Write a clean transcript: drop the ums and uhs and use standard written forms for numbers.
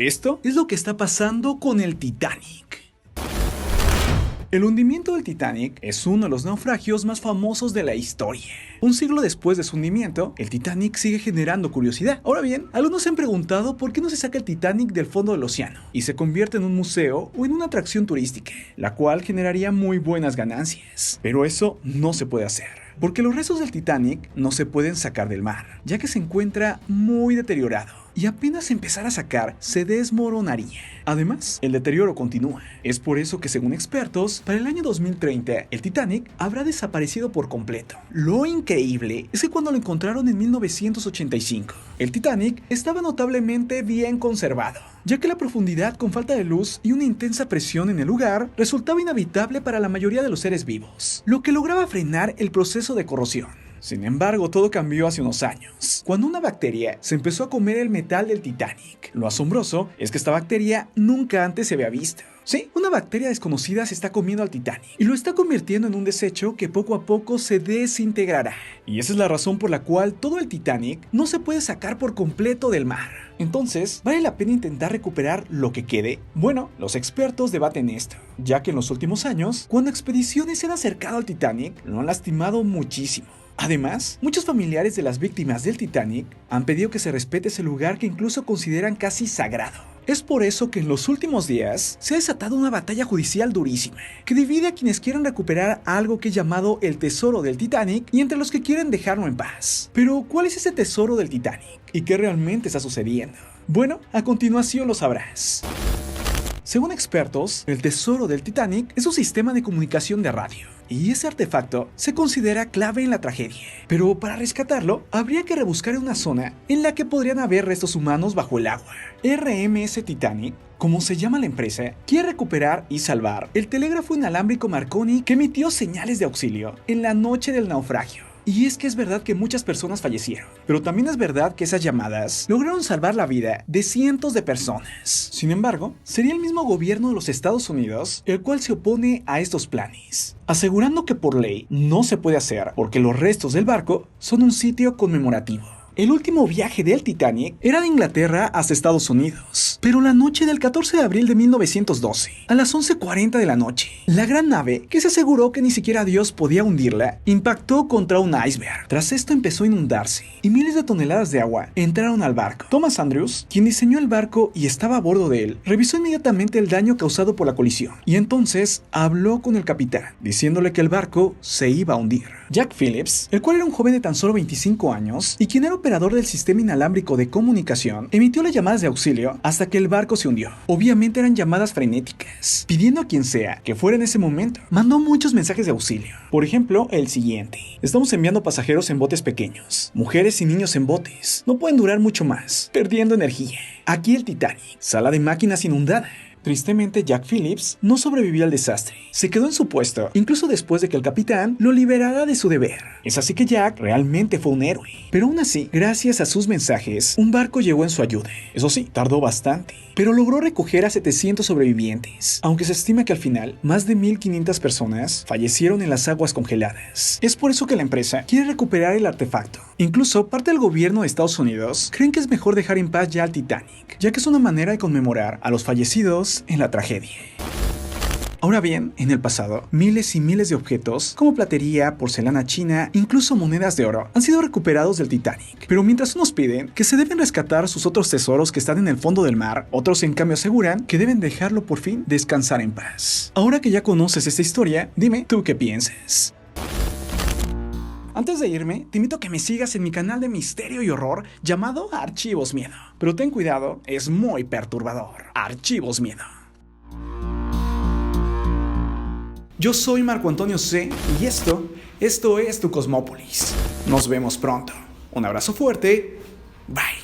Esto es lo que está pasando con el Titanic. El hundimiento del Titanic es uno de los naufragios más famosos de la historia. Un siglo después de su hundimiento, el Titanic sigue generando curiosidad. Ahora bien, algunos se han preguntado por qué no se saca el Titanic del fondo del océano y se convierte en un museo o en una atracción turística, la cual generaría muy buenas ganancias. Pero eso no se puede hacer, porque los restos del Titanic no se pueden sacar del mar, ya que se encuentra muy deteriorado. Y apenas empezar a sacar, se desmoronaría. Además, el deterioro continúa. Es por eso que, según expertos, para el año 2030, el Titanic habrá desaparecido por completo. Lo increíble es que cuando lo encontraron en 1985, el Titanic estaba notablemente bien conservado, ya que la profundidad con falta de luz y una intensa presión en el lugar resultaba inhabitable para la mayoría de los seres vivos, lo que lograba frenar el proceso de corrosión. Sin embargo, todo cambió hace unos años, cuando una bacteria se empezó a comer el metal del Titanic. Lo asombroso es que esta bacteria nunca antes se había visto. Sí, una bacteria desconocida se está comiendo al Titanic y lo está convirtiendo en un desecho que poco a poco se desintegrará. Y esa es la razón por la cual todo el Titanic no se puede sacar por completo del mar. Entonces, ¿vale la pena intentar recuperar lo que quede? Bueno, los expertos debaten esto, ya que en los últimos años, cuando expediciones se han acercado al Titanic, lo han lastimado muchísimo. Además, muchos familiares de las víctimas del Titanic han pedido que se respete ese lugar que incluso consideran casi sagrado. Es por eso que en los últimos días se ha desatado una batalla judicial durísima, que divide a quienes quieren recuperar algo que es llamado el tesoro del Titanic y entre los que quieren dejarlo en paz. Pero, ¿cuál es ese tesoro del Titanic? ¿Y qué realmente está sucediendo? Bueno, a continuación lo sabrás. Según expertos, el tesoro del Titanic es un sistema de comunicación de radio, y ese artefacto se considera clave en la tragedia. Pero para rescatarlo, habría que rebuscar en una zona en la que podrían haber restos humanos bajo el agua. RMS Titanic, como se llama la empresa, quiere recuperar y salvar el telégrafo inalámbrico Marconi que emitió señales de auxilio en la noche del naufragio. Y es que es verdad que muchas personas fallecieron, pero también es verdad que esas llamadas lograron salvar la vida de cientos de personas. Sin embargo, sería el mismo gobierno de los Estados Unidos el cual se opone a estos planes, asegurando que por ley no se puede hacer porque los restos del barco son un sitio conmemorativo. El último viaje del Titanic era de Inglaterra hasta Estados Unidos, pero la noche del 14 de abril de 1912, a las 11:40 de la noche, la gran nave, que se aseguró que ni siquiera Dios podía hundirla, impactó contra un iceberg. Tras esto empezó a inundarse, y miles de toneladas de agua entraron al barco. Thomas Andrews, quien diseñó el barco y estaba a bordo de él, revisó inmediatamente el daño causado por la colisión, y entonces habló con el capitán, diciéndole que el barco se iba a hundir. Jack Phillips, el cual era un joven de tan solo 25 años, y quien era operador del sistema inalámbrico de comunicación, emitió las llamadas de auxilio hasta que el barco se hundió. Obviamente eran llamadas frenéticas, pidiendo a quien sea que fuera en ese momento. Mandó muchos mensajes de auxilio. Por ejemplo, el siguiente: estamos enviando pasajeros en botes pequeños, mujeres y niños en botes. No pueden durar mucho más, perdiendo energía. Aquí el Titanic, sala de máquinas inundada. Tristemente, Jack Phillips no sobrevivió al desastre. Se quedó en su puesto, incluso después de que el capitán lo liberara de su deber. Es así que Jack realmente fue un héroe. Pero aún así, gracias a sus mensajes, un barco llegó en su ayuda. Eso sí, tardó bastante, pero logró recoger a 700 sobrevivientes, aunque se estima que al final, más de 1500 personas fallecieron en las aguas congeladas. Es por eso que la empresa quiere recuperar el artefacto. Incluso parte del gobierno de Estados Unidos creen que es mejor dejar en paz ya al Titanic, ya que es una manera de conmemorar a los fallecidos en la tragedia. Ahora bien, en el pasado, miles y miles de objetos, como platería, porcelana china, incluso monedas de oro, han sido recuperados del Titanic. Pero mientras unos piden que se deben rescatar sus otros tesoros que están en el fondo del mar, otros en cambio aseguran que deben dejarlo por fin descansar en paz. Ahora que ya conoces esta historia, dime tú qué piensas. Antes de irme, te invito a que me sigas en mi canal de misterio y horror llamado Archivos Miedo. Pero ten cuidado, es muy perturbador. Archivos Miedo. Yo soy Marco Antonio C. y esto es tu Cosmópolis. Nos vemos pronto. Un abrazo fuerte. Bye.